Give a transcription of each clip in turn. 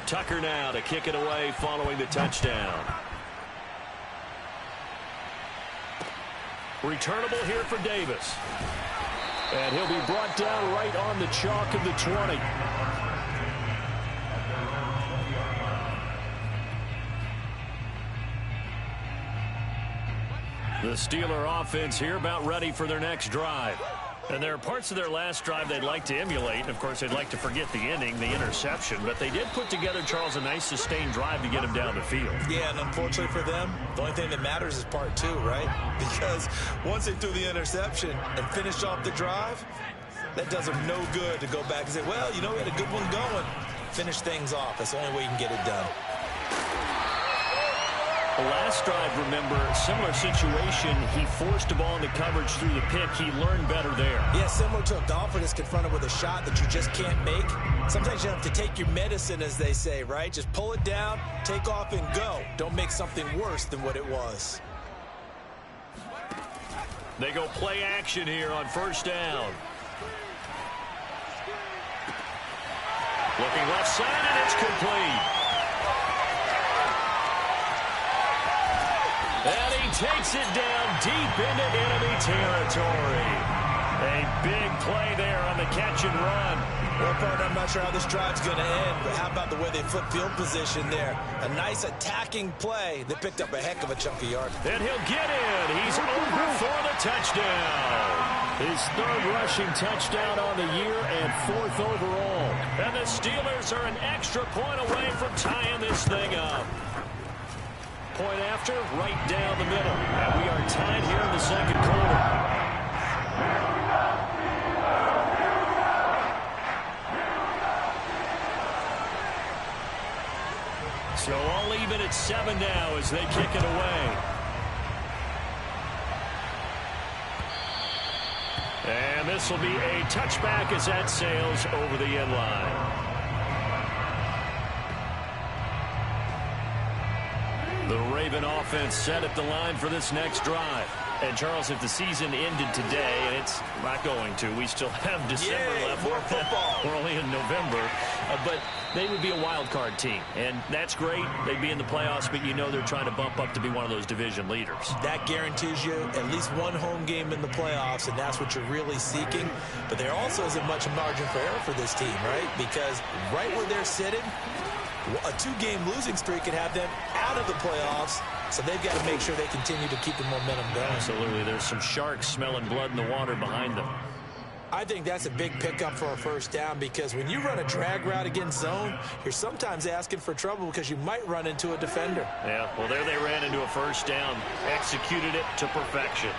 Tucker now to kick it away following the touchdown. Returnable here for Davis. And he'll be brought down right on the chalk of the 20. The Steeler offense here about ready for their next drive. And there are parts of their last drive they'd like to emulate. And, of course, they'd like to forget the inning, the interception. But they did put together, Charles, a nice sustained drive to get him down the field. Yeah, and unfortunately for them, the only thing that matters is part two, right? Because once they threw the interception and finished off the drive, that does them no good to go back and say, well, you know, we had a good one going. Finish things off. That's the only way you can get it done. The last drive, remember, similar situation. He forced a ball into coverage through the pick. He learned better there. Yeah, similar to a golfer that's confronted with a shot that you just can't make. Sometimes you have to take your medicine, as they say, right? Just pull it down, take off, and go. Don't make something worse than what it was. They go play action here on first down. Looking left side, and it's complete. And he takes it down deep into enemy territory. A big play there on the catch and run. Well, partner, I'm not sure how this drive's going to end, but how about the way they flip field position there? A nice attacking play. They picked up a heck of a chunk of yard. And he'll get in. He's over for the touchdown. His third rushing touchdown on the year and fourth overall. And the Steelers are an extra point away from tying this thing up. Point after, right down the middle. And we are tied here in the second quarter. So all even at 7 now as they kick it away. And this will be a touchback as that sails over the end line. The Raven offense set at the line for this next drive. And, Charles, if the season ended today, and it's not going to, we still have December left. More football. We're only in November. But they would be a wild card team. And that's great. They'd be in the playoffs, but you know they're trying to bump up to be one of those division leaders. That guarantees you at least one home game in the playoffs, and that's what you're really seeking. But there also isn't much margin for error for this team, right? Because right where they're sitting, a 2-game losing streak could have them out of the playoffs, so they've got to make sure they continue to keep the momentum going. Absolutely. There's some sharks smelling blood in the water behind them. I think that's a big pickup for a first down because when you run a drag route against zone, you're sometimes asking for trouble because you might run into a defender. Yeah, well, there they ran into a first down, executed it to perfection.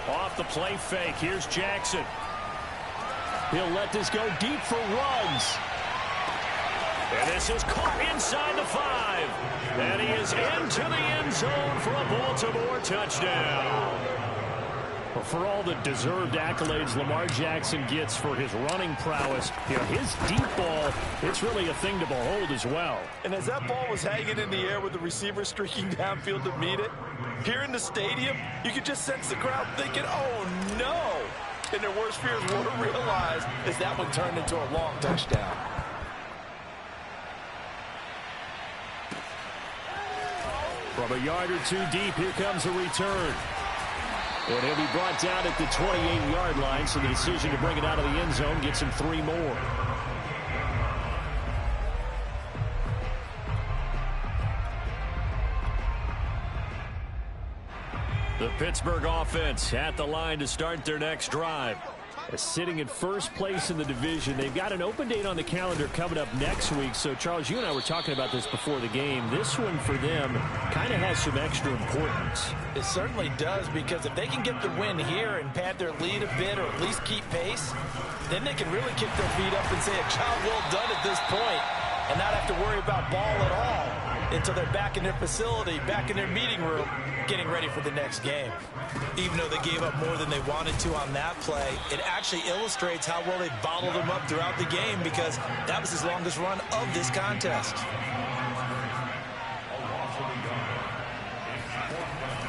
Off the play fake, here's Jackson. He'll let this go deep for Ruggs. And this is caught inside the 5. And he is into the end zone for a Baltimore touchdown. Well, for all the deserved accolades Lamar Jackson gets for his running prowess, you know, his deep ball, it's really a thing to behold as well. And as that ball was hanging in the air with the receiver streaking downfield to meet it, here in the stadium, you could just sense the crowd thinking, oh, no. And their worst fears won't realize as that one turned into a long touchdown. From a yard or two deep, here comes a return. And he'll be brought down at the 28-yard line, so the decision to bring it out of the end zone gets him 3 more. The Pittsburgh offense at the line to start their next drive. Sitting in first place in the division. They've got an open date on the calendar coming up next week. So, Charles, you and I were talking about this before the game. This one for them kind of has some extra importance. It certainly does, because if they can get the win here and pad their lead a bit or at least keep pace, then they can really kick their feet up and say a job well done at this point and not have to worry about ball at all until they're back in their facility, back in their meeting room, getting ready for the next game. Even though they gave up more than they wanted to on that play, it actually illustrates how well they bottled them up throughout the game, because that was his longest run of this contest.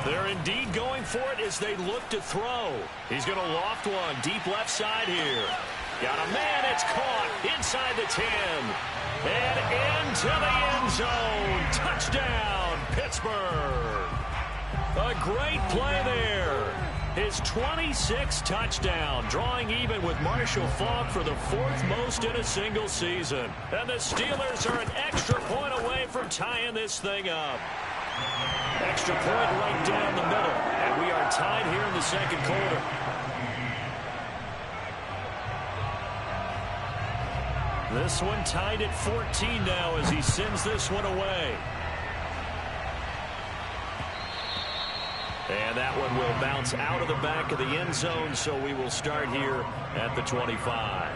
They're indeed going for it as they look to throw. He's going to loft one deep left side here. Got a man. It's caught inside the 10. And into the end zone. Touchdown, Pittsburgh. A great play there. His 26th touchdown, drawing even with Marshall Faulk for the 4th most in a single season. And the Steelers are an extra point away from tying this thing up. Extra point right down the middle. And we are tied here in the second quarter. This one tied at 14 now as he sends this one away. And that one will bounce out of the back of the end zone, so we will start here at the 25.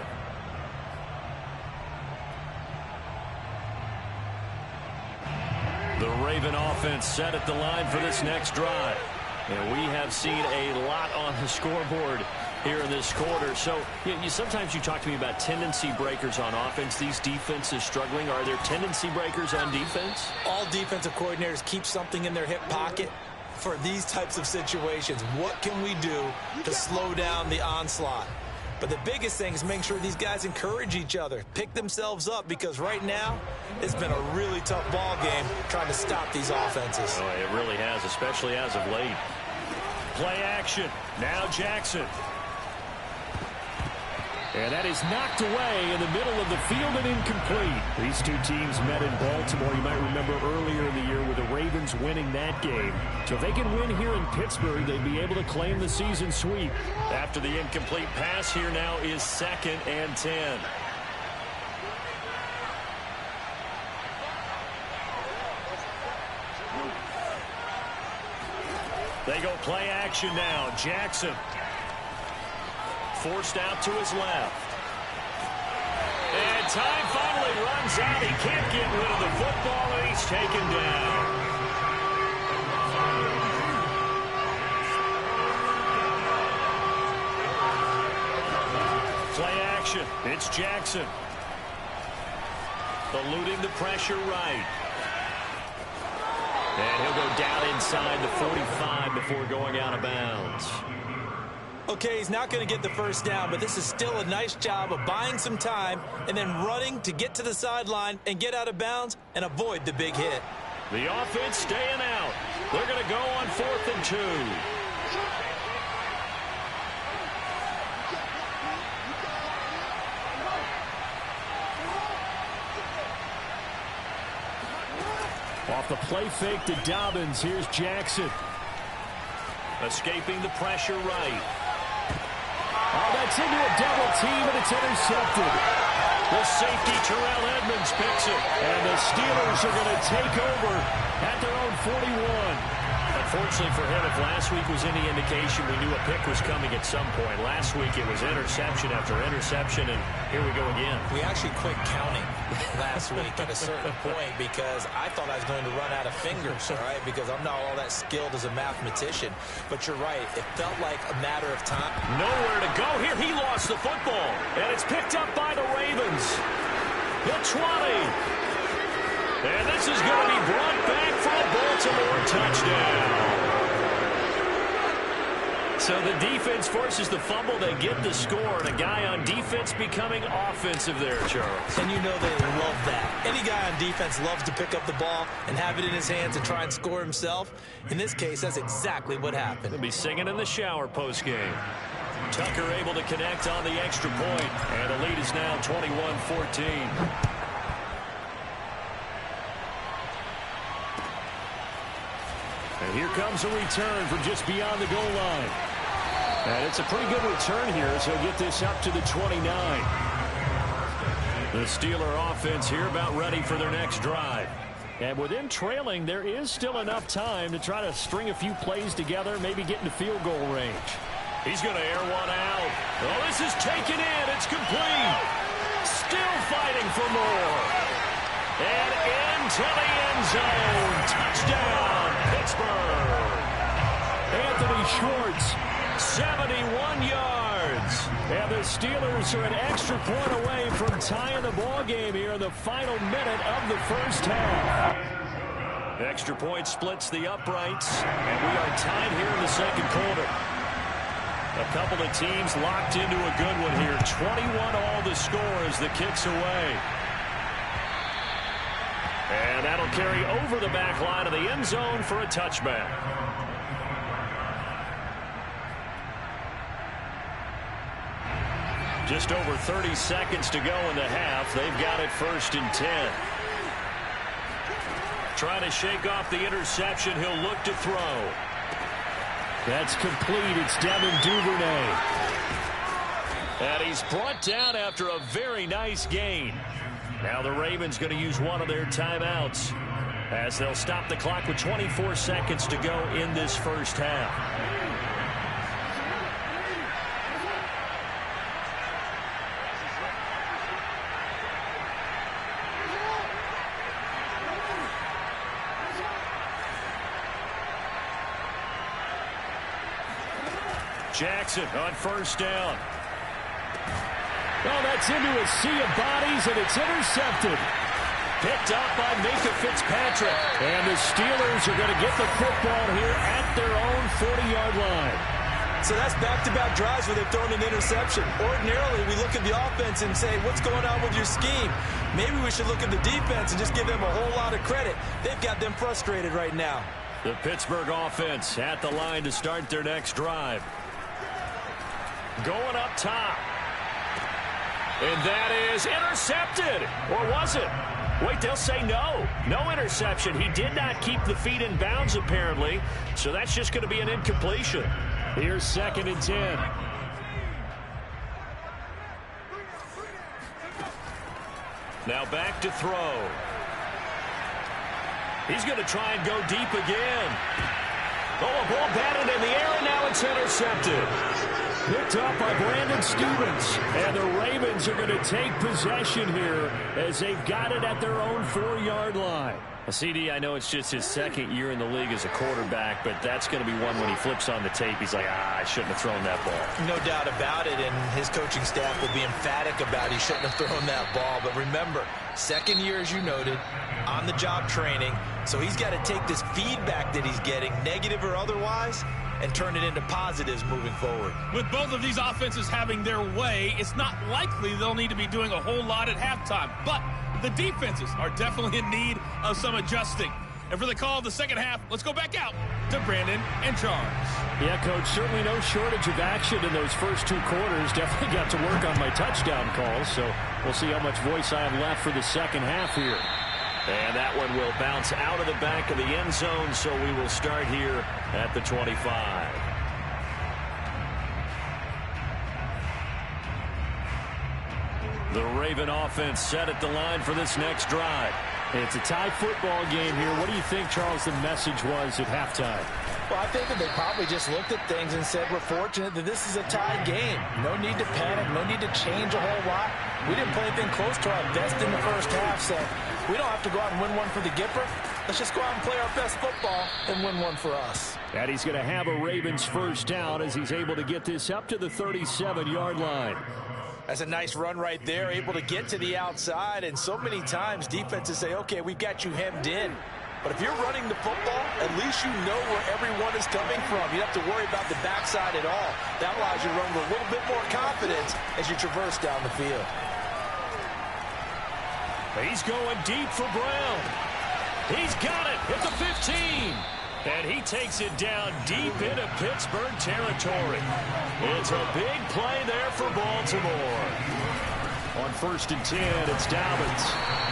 The Raven offense set at the line for this next drive. And we have seen a lot on the scoreboard here in this quarter. So sometimes you talk to me about tendency breakers on offense. These defenses struggling. Are there tendency breakers on defense? All defensive coordinators keep something in their hip pocket for these types of situations. What can we do to slow down the onslaught? But the biggest thing is making sure these guys encourage each other, pick themselves up, because right now it's been a really tough ball game trying to stop these offenses. Oh, it really has, especially as of late. Play action. Now Jackson. And that is knocked away in the middle of the field and incomplete. These two teams met in Baltimore. You might remember earlier in the year with the Ravens winning that game. So if they can win here in Pittsburgh, they'd be able to claim the season sweep. After the incomplete pass, here now is 2nd and 10. They go play action now. Jackson. Forced out to his left. And time finally runs out. He can't get rid of the football, and he's taken down. Play action. It's Jackson. Eluding the pressure right. And he'll go down inside the 45 before going out of bounds. Okay, he's not going to get the first down, but this is still a nice job of buying some time and then running to get to the sideline and get out of bounds and avoid the big hit. The offense staying out. They're going to go on 4th and 2. Off the play fake to Dobbins. Here's Jackson. Escaping the pressure right. Oh, that's into a double team, and it's intercepted. The safety, Terrell Edmonds, picks it. And the Steelers are going to take over at their own 41. Unfortunately for him, if last week was any indication, we knew a pick was coming at some point. Last week it was interception after interception, and here we go again. We actually quit counting last week at a certain point because I thought I was going to run out of fingers, all right, because I'm not all that skilled as a mathematician. But you're right. It felt like a matter of time. Nowhere to go here. He lost the football, and it's picked up by the Ravens. The 20. And this is going to be brought back for a Baltimore touchdown. So the defense forces the fumble. They get the score, and a guy on defense becoming offensive there, Charles. And you know they love that. Any guy on defense loves to pick up the ball and have it in his hands and try and score himself. In this case, that's exactly what happened. He'll be singing in the shower postgame. Tucker able to connect on the extra point, and the lead is now 21-14. And here comes a return from just beyond the goal line. And it's a pretty good return here as he'll get this up to the 29. The Steeler offense here about ready for their next drive. And with them trailing, there is still enough time to try to string a few plays together, maybe get into field goal range. He's going to air one out. Well, this is taken in. It's complete. Still fighting for more. And into the end zone. Touchdown, Pittsburgh. Anthony Schwartz, 71 yards. And the Steelers are an extra point away from tying the ball game here in the final minute of the first half. Extra point splits the uprights, and we are tied here in the second quarter. A couple of teams locked into a good one here. 21-all the score as the kick's away. And that'll carry over the back line of the end zone for a touchback. Just over 30 seconds to go in the half. They've got it 1st and 10. Trying to shake off the interception. He'll look to throw. That's complete. It's Devin Duvernay. And he's brought down after a very nice gain. Now the Ravens going to use one of their timeouts as they'll stop the clock with 24 seconds to go in this first half. Jackson on 1st down. Oh, that's into a sea of bodies, and it's intercepted. Picked up by Minkah Fitzpatrick. And the Steelers are going to get the football here at their own 40-yard line. So that's back-to-back drives where they've thrown an interception. Ordinarily, we look at the offense and say, what's going on with your scheme? Maybe we should look at the defense and just give them a whole lot of credit. They've got them frustrated right now. The Pittsburgh offense at the line to start their next drive. Going up top. And that is intercepted. Or was it? Wait, they'll say no. No interception. He did not keep the feet in bounds, apparently. So that's just going to be an incompletion. Here's 2nd and 10. Now back to throw. He's going to try and go deep again. Oh, a ball batted in the air, and now it's intercepted. Picked up by Brandon Stevens. And the Ravens are going to take possession here as they've got it at their own 4-yard line. CD, I know it's just his 2nd year in the league as a quarterback, but that's going to be one when he flips on the tape. He's like, I shouldn't have thrown that ball. No doubt about it, and his coaching staff will be emphatic about he shouldn't have thrown that ball. But remember, 2nd year, as you noted, on-the-job training. So he's got to take this feedback that he's getting, negative or otherwise, and turn it into positives moving forward. With both of these offenses having their way, it's not likely they'll need to be doing a whole lot at halftime. But the defenses are definitely in need of some adjusting. And for the call of the second half, let's go back out to Brandon and Charles. Yeah, Coach, certainly no shortage of action in those first 2 quarters. Definitely got to work on my touchdown calls, so we'll see how much voice I have left for the second half here. And that one will bounce out of the back of the end zone, so we will start here at the 25. The Raven offense set at the line for this next drive. It's a tie football game here. What do you think, Charles, the message was at halftime? Well, I think that they probably just looked at things and said, we're fortunate that this is a tie game. No need to panic, no need to change a whole lot. We didn't play anything close to our best in the first half, so we don't have to go out and win one for the Gipper. Let's just go out and play our best football and win one for us. And he's going to have a Ravens first down as he's able to get this up to the 37-yard line. That's a nice run right there, able to get to the outside. And so many times defenses say, okay, we've got you hemmed in. But if you're running the football, at least you know where everyone is coming from. You don't have to worry about the backside at all. That allows you to run with a little bit more confidence as you traverse down the field. He's going deep for Brown. He's got it at the 15. And he takes it down deep into Pittsburgh territory. It's a big play there for Baltimore. On 1st and 10, it's Dobbins.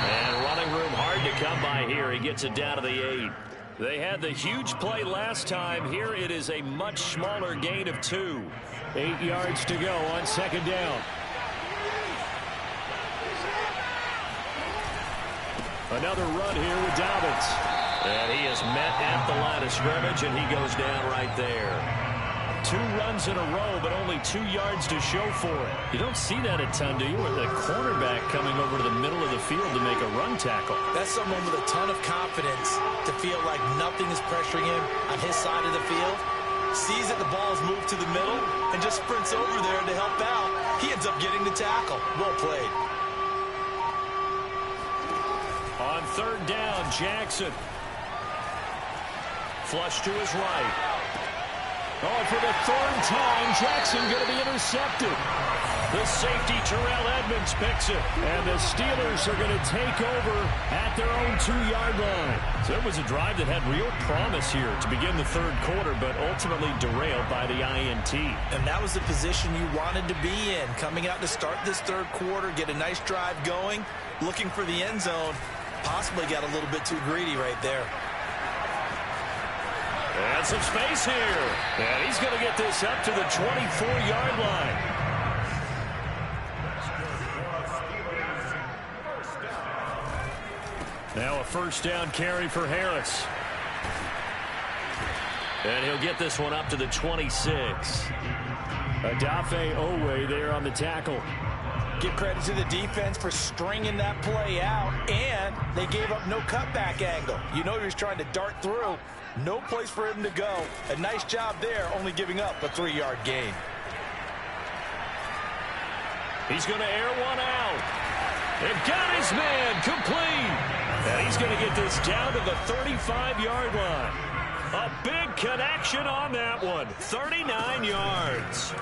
And running room hard to come by here. He gets it down to the 8. They had the huge play last time. Here it is a much smaller gain of 2. 8 yards to go on 2nd down. Another run here with Dobbins. And he is met at the line of scrimmage, and he goes down right there. 2 runs in a row, but only 2 yards to show for it. You don't see that a ton, do you? With a cornerback coming over to the middle of the field to make a run tackle. That's someone with a ton of confidence to feel like nothing is pressuring him on his side of the field. Sees that the ball is moved to the middle and just sprints over there to help out. He ends up getting the tackle. Well played. On 3rd down, Jackson. flush to his right. Oh, and for the third time, Jackson going to be intercepted. The safety, Terrell Edmonds, picks it. And the Steelers are going to take over at their own 2-yard line. So it was a drive that had real promise here to begin the third quarter, but ultimately derailed by the INT. And that was the position you wanted to be in. Coming out to start this third quarter, get a nice drive going, looking for the end zone. Possibly got a little bit too greedy right there. And some space here. And he's going to get this up to the 24-yard line. Now a first down carry for Harris. And he'll get this one up to the 26. Odafe Owe there on the tackle. Give credit to the defense for stringing that play out, and they gave up no cutback angle. You know he was trying to dart through. No place for him to go. A nice job there, only giving up a 3-yard gain. He's going to air one out. And got his man complete. And he's going to get this down to the 35-yard line. A big connection on that one. 39 yards.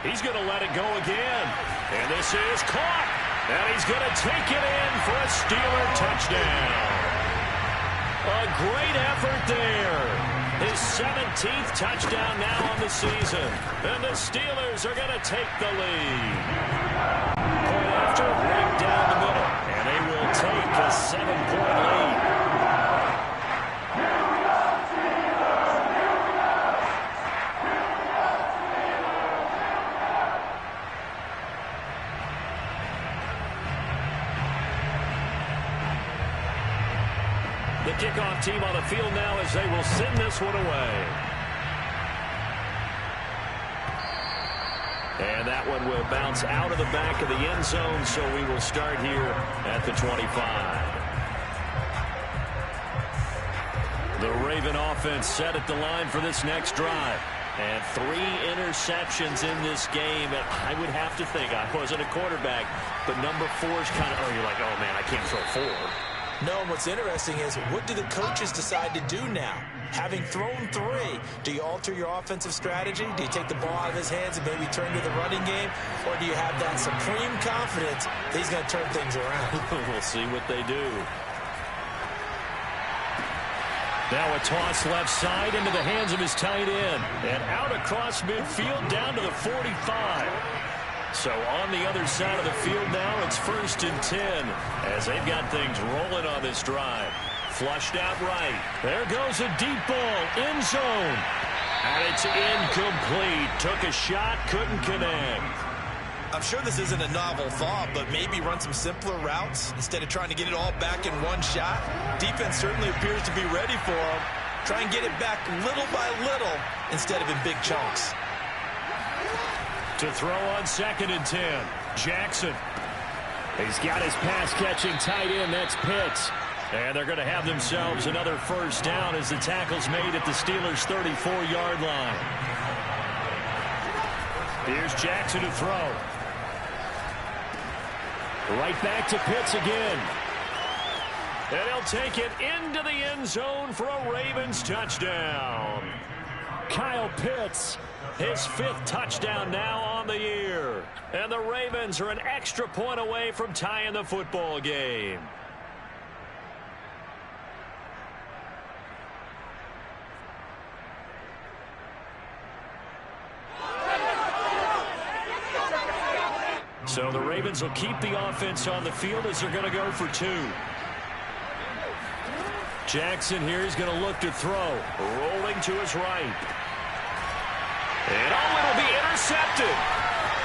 He's going to let it go again. And this is caught. And he's going to take it in for a Steeler touchdown. A great effort there. His 17th touchdown now on the season. And the Steelers are going to take the lead. Point after, right down the middle. And they will take a 7-point lead. The kickoff team on the field now as they will send this one away. And that one will bounce out of the back of the end zone, so we will start here at the 25. The Raven offense set at the line for this next drive. And 3 interceptions in this game. And I would have to think, I wasn't a quarterback, but number 4 is kind of, oh, you're like, oh, man, I can't throw 4. No, and what's interesting is, what do the coaches decide to do now? Having thrown 3, do you alter your offensive strategy? Do you take the ball out of his hands and maybe turn to the running game? Or do you have that supreme confidence that he's going to turn things around? We'll see what they do. Now a toss left side into the hands of his tight end. And out across midfield down to the 45. So on the other side of the field now, it's 1st and 10 as they've got things rolling on this drive. Flushed out right. There goes a deep ball, end zone. And it's incomplete. Took a shot, couldn't connect. I'm sure this isn't a novel thought, but maybe run some simpler routes instead of trying to get it all back in one shot. Defense certainly appears to be ready for him. Try and get it back little by little instead of in big chunks. To throw on 2nd and 10. Jackson. He's got his pass-catching tight end. That's Pitts. And they're going to have themselves another first down as the tackle's made at the Steelers' 34-yard line. Here's Jackson to throw. Right back to Pitts again. And he'll take it into the end zone for a Ravens touchdown. Kyle Pitts, his 5th touchdown now on the year. And the Ravens are an extra point away from tying the football game. So the Ravens will keep the offense on the field as they're going to go for 2. Jackson here is going to look to throw. Rolling to his right. And oh, it'll be intercepted.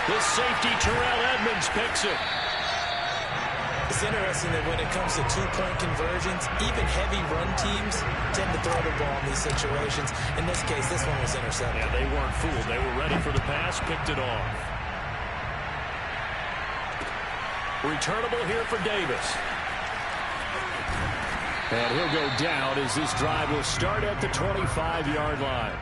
The safety, Terrell Edmonds, picks it. It's interesting that when it comes to 2-point conversions, even heavy run teams tend to throw the ball in these situations. In this case, this one was intercepted. Yeah, they weren't fooled. They were ready for the pass, picked it off. Returnable here for Davis. And he'll go down as this drive will start at the 25-yard line.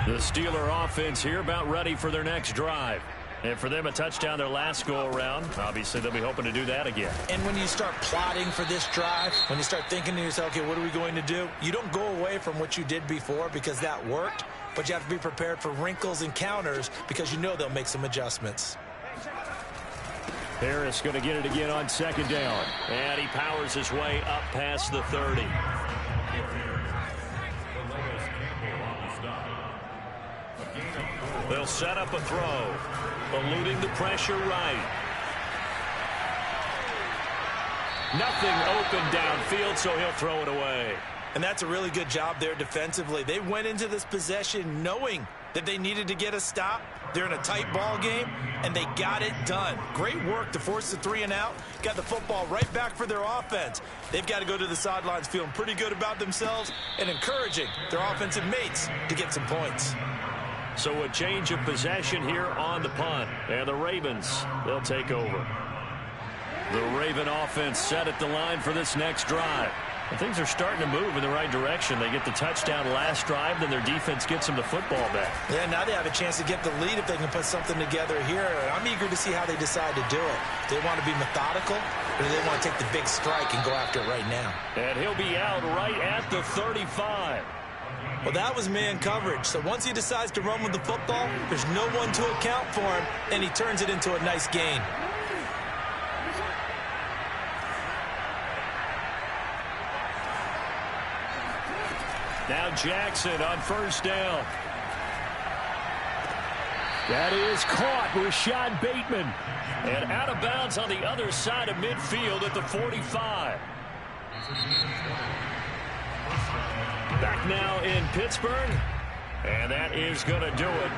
The Steeler offense here about ready for their next drive. And for them, a touchdown their last go-around. Obviously, they'll be hoping to do that again. And when you start plotting for this drive, when you start thinking to yourself, okay, what are we going to do? You don't go away from what you did before because that worked, but you have to be prepared for wrinkles and counters because you know they'll make some adjustments. Harris going to get it again on second down. And he powers his way up past the 30. They'll set up a throw. Eluding the pressure right. Nothing open downfield, so he'll throw it away. And that's a really good job there defensively. They went into this possession knowing that they needed to get a stop. They're in a tight ball game, and they got it done. Great work to force the 3 and out. Got the football right back for their offense. They've got to go to the sidelines feeling pretty good about themselves and encouraging their offensive mates to get some points. So a change of possession here on the punt. And the Ravens, they'll take over. The Raven offense set at the line for this next drive. And things are starting to move in the right direction. They get the touchdown last drive, then their defense gets them the football back. Yeah, now they have a chance to get the lead if they can put something together here. And I'm eager to see how they decide to do it. Do they want to be methodical, or do they want to take the big strike and go after it right now? And he'll be out right at the 35. Well, that was man coverage. So once he decides to run with the football, there's no one to account for him, and he turns it into a nice gain. Now Jackson on first down. That is caught. Rashad Bateman. And out of bounds on the other side of midfield at the 45. Back now in Pittsburgh. And that is going to do it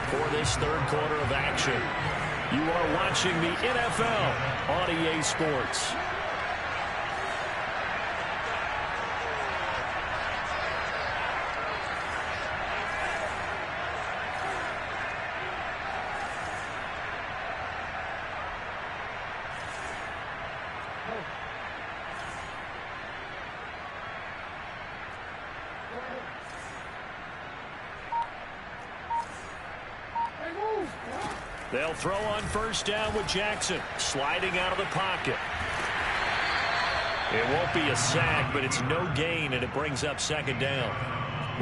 for this third quarter of action. You are watching the NFL on EA Sports. They'll throw on first down with Jackson, sliding out of the pocket. It won't be a sack, but it's no gain, and it brings up second down.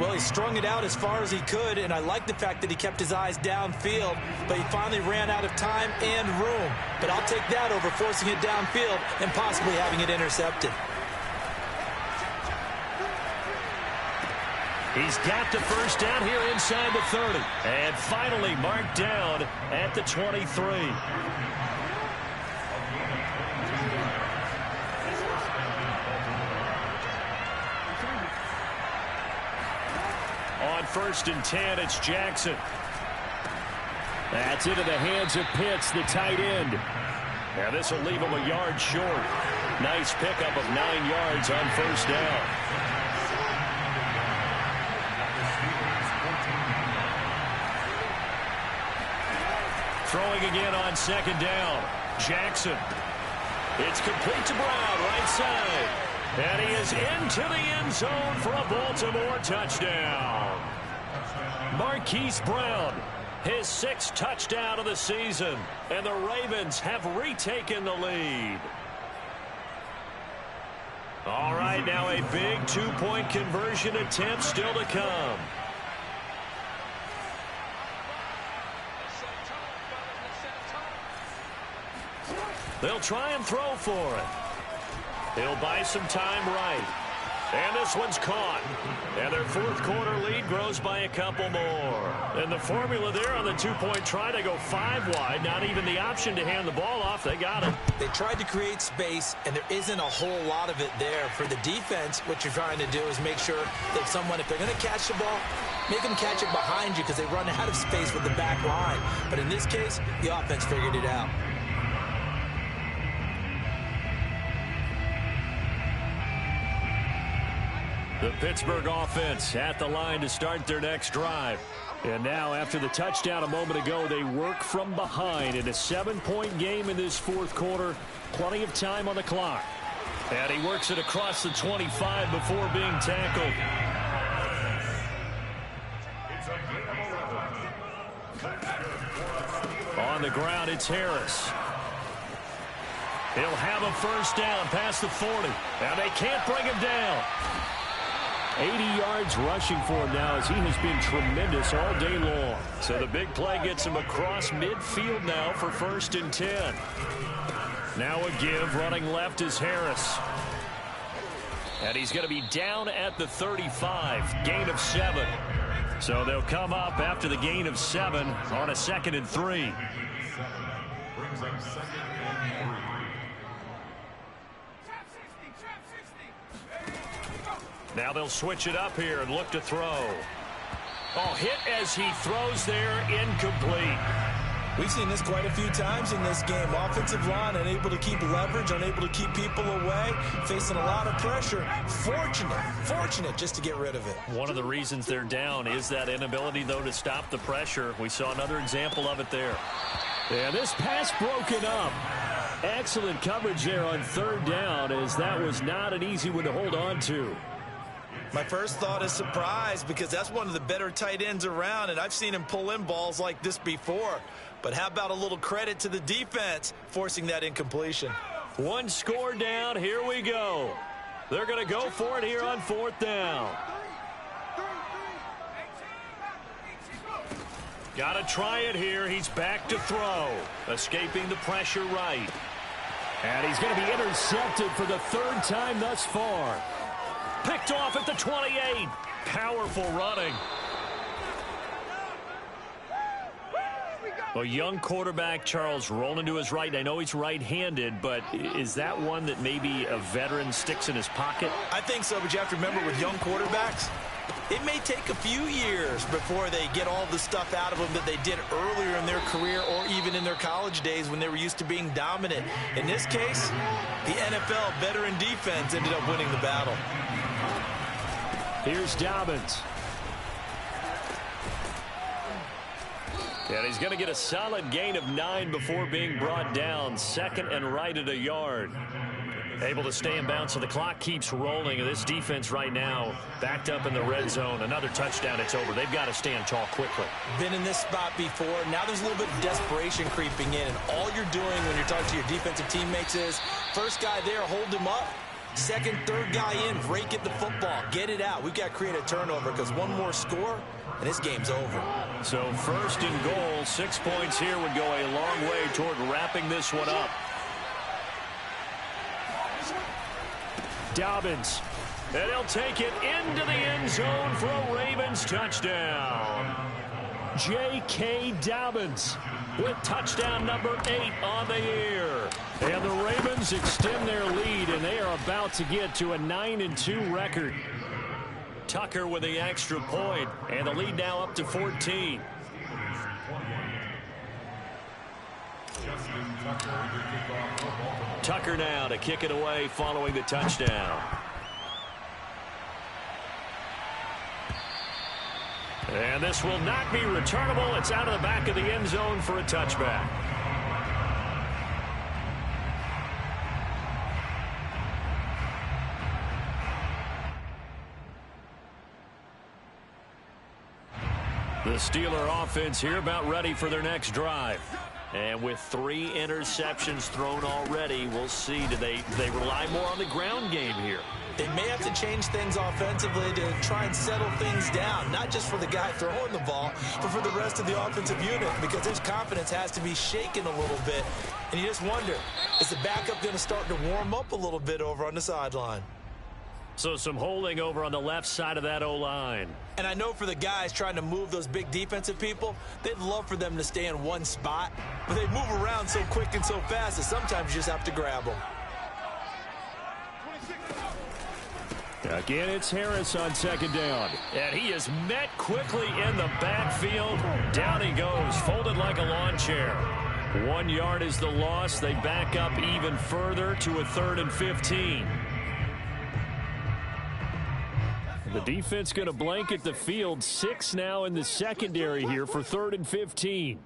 Well, he strung it out as far as he could, and I like the fact that he kept his eyes downfield, but he finally ran out of time and room. But I'll take that over forcing it downfield and possibly having it intercepted. He's got the first down here inside the 30. And finally marked down at the 23. On first and 10, it's Jackson. That's into the hands of Pitts, the tight end. Now this will leave him a yard short. Nice pickup of 9 yards on first down. Throwing again on second down. Jackson. It's complete to Brown, right side. And he is into the end zone for a Baltimore touchdown. Marquise Brown, his 6th touchdown of the season. And the Ravens have retaken the lead. All right, now a big 2-point conversion attempt still to come. They'll try and throw for it. He'll buy some time right. And this one's caught. And their fourth quarter lead grows by a couple more. And the formula there on the 2-point try to go 5 wide. Not even the option to hand the ball off. They got it. They tried to create space, and there isn't a whole lot of it there. For the defense, what you're trying to do is make sure that someone, if they're going to catch the ball, make them catch it behind you because they run out of space with the back line. But in this case, the offense figured it out. The Pittsburgh offense at the line to start their next drive. And now, after the touchdown a moment ago, they work from behind in a 7-point game in this fourth quarter. Plenty of time on the clock. And he works it across the 25 before being tackled. On the ground, it's Harris. He'll have a first down past the 40. Now they can't bring him down. 80 yards rushing for him now as he has been tremendous all day long. So the big play gets him across midfield now for 1st and 10. Now a give. Running left is Harris. And he's going to be down at the 35. Gain of 7. So they'll come up after the gain of 7 on a 2nd and 3. Now they'll switch it up here and look to throw. Oh, hit as he throws there, incomplete. We've seen this quite a few times in this game. Offensive line unable to keep leverage, unable to keep people away, facing a lot of pressure. Fortunate just to get rid of it. One of the reasons they're down is that inability, though, to stop the pressure. We saw another example of it there. Yeah, this pass broken up. Excellent coverage there on 3rd down, as that was not an easy one to hold on to. My first thought is surprise, because that's one of the better tight ends around, and I've seen him pull in balls like this before. But how about a little credit to the defense forcing that incompletion? 1 score down. Here we go. They're going to go for it here on 4th down. Got to try it here. He's back to throw. Escaping the pressure right. And he's going to be intercepted for the 3rd time thus far. Picked off at the 28. Powerful running. A young quarterback, Charles, rolling to his right. I know he's right-handed, but is that one that maybe a veteran sticks in his pocket? I think so, but you have to remember with young quarterbacks, it may take a few years before they get all the stuff out of them that they did earlier in their career or even in their college days when they were used to being dominant. In this case, the NFL veteran defense ended up winning the battle. Here's Dobbins. And he's going to get a solid gain of 9 before being brought down. 2nd and right at a yard. Able to stay in bounds, so the clock keeps rolling. And this defense right now backed up in the red zone. Another touchdown, it's over. They've got to stand tall quickly. Been in this spot before. Now there's a little bit of desperation creeping in. And all you're doing when you're talking to your defensive teammates is, first guy there, hold him up. 2nd, 3rd guy in, rake at the football. Get it out. We've got to create a turnover because one more score, and this game's over. So 1st and goal, 6 points here would go a long way toward wrapping this one up. Dobbins. And he'll take it into the end zone for a Ravens touchdown. J.K. Dobbins with touchdown number 8 on the year. And the Ravens extend their lead, and they are about to get to a 9-2 record. Tucker with the extra point, and the lead now up to 14. Tucker now to kick it away following the touchdown. And this will not be returnable. It's out of the back of the end zone for a touchback. The Steeler offense here about ready for their next drive. And with 3 interceptions thrown already, we'll see. Do they rely more on the ground game here? They may have to change things offensively to try and settle things down, not just for the guy throwing the ball, but for the rest of the offensive unit, because his confidence has to be shaken a little bit. And you just wonder, is the backup going to start to warm up a little bit over on the sideline? So some holding over on the left side of that O-line. And I know for the guys trying to move those big defensive people, they'd love for them to stay in one spot, but they move around so quick and so fast that sometimes you just have to grab them. Again, it's Harris on 2nd down. And he is met quickly in the backfield. Down he goes, folded like a lawn chair. 1 yard is the loss. They back up even further to a 3rd and 15. The defense going to blanket the field. 6 now in the secondary here for 3rd and 15.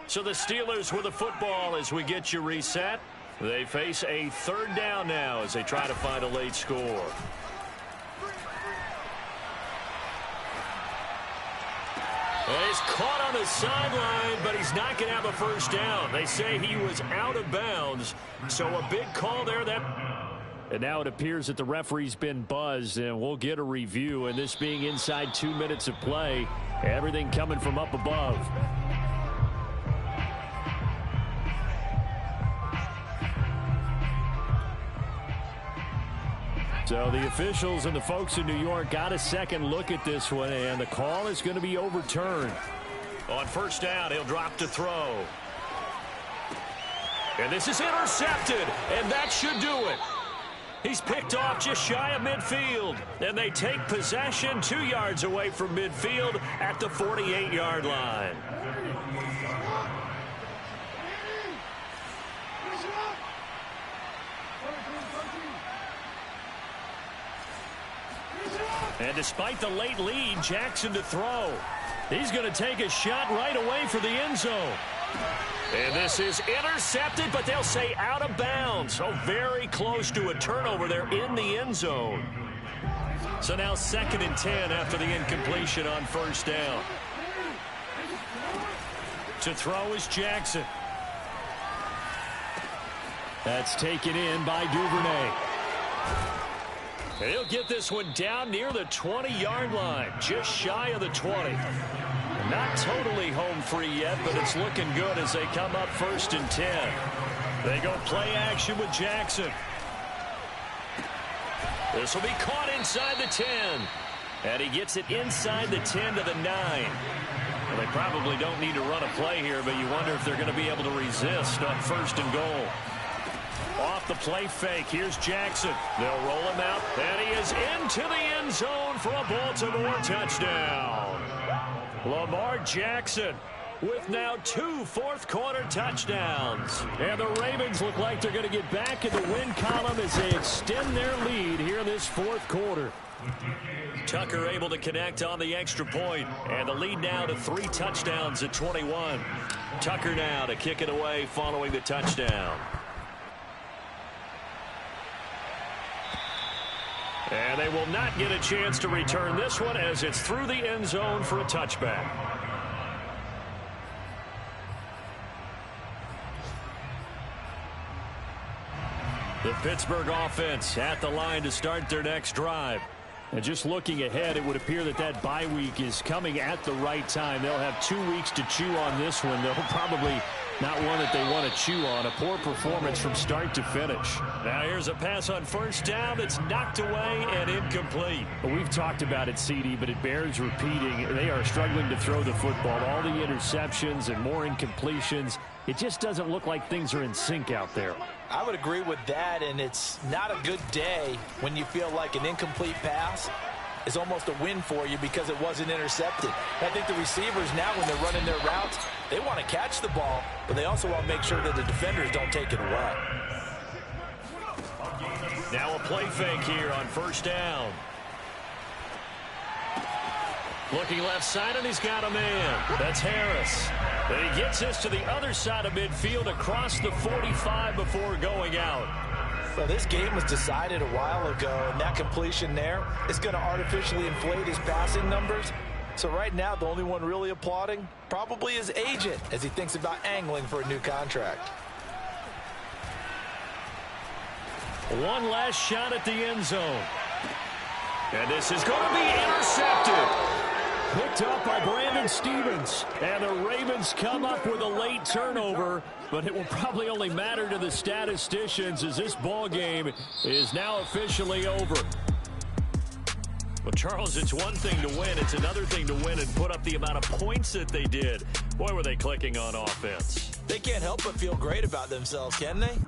So the Steelers with the football as we get you reset. They face a 3rd down now as they try to find a late score. And he's caught on the sideline, but he's not going to have a first down. They say he was out of bounds, so a big call there. And now it appears that the referee's been buzzed, and we'll get a review. And this being inside 2 minutes of play, everything coming from up above. So the officials and the folks in New York got a second look at this one, and the call is going to be overturned. On first down, he'll drop to throw. And this is intercepted, and that should do it. He's picked off just shy of midfield, and they take possession 2 yards away from midfield at the 48-yard line. And despite the late lead, Jackson to throw. He's going to take a shot right away for the end zone. And this is intercepted, but they'll say out of bounds. So very close to a turnover there in the end zone. So now 2nd and 10 after the incompletion on first down. To throw is Jackson. That's taken in by Duvernay. And he'll get this one down near the 20-yard line, just shy of the 20. Not totally home free yet, but it's looking good as they come up 1st and 10. They go play action with Jackson. This will be caught inside the 10. And he gets it inside the 10 to the 9. Well, they probably don't need to run a play here, but you wonder if they're going to be able to resist on 1st and goal. Off the play fake, here's Jackson. They'll roll him out, and he is into the end zone for a Baltimore touchdown. Lamar Jackson with now 2 fourth-quarter touchdowns. And the Ravens look like they're going to get back in the win column as they extend their lead here in this 4th quarter. Tucker able to connect on the extra point, and the lead now to 3 touchdowns at 21. Tucker now to kick it away following the touchdown. And they will not get a chance to return this one as it's through the end zone for a touchback. The Pittsburgh offense at the line to start their next drive. And just looking ahead, it would appear that that bye week is coming at the right time. They'll have 2 weeks to chew on this one. They'll probably not one that they want to chew on. A poor performance from start to finish. Now here's a pass on first down that's knocked away and incomplete. Well, we've talked about it, CD, but it bears repeating. They are struggling to throw the football. All the interceptions and more incompletions. It just doesn't look like things are in sync out there. I would agree with that, and it's not a good day when you feel like an incomplete pass is almost a win for you because it wasn't intercepted. I think the receivers now, when they're running their routes, they want to catch the ball, but they also want to make sure that the defenders don't take it away. Now a play fake here on first down. Looking left side, and he's got a man. That's Harris. And he gets this to the other side of midfield across the 45 before going out. Well, this game was decided a while ago, and that completion there is going to artificially inflate his passing numbers. So right now, the only one really applauding probably his agent as he thinks about angling for a new contract. One last shot at the end zone. And this is going to be intercepted. Picked up by Brandon Stevens. And the Ravens come up with a late turnover, but it will probably only matter to the statisticians as this ball game is now officially over. Well, Charles, it's one thing to win. It's another thing to win and put up the amount of points that they did. Boy, were they clicking on offense. They can't help but feel great about themselves, can they?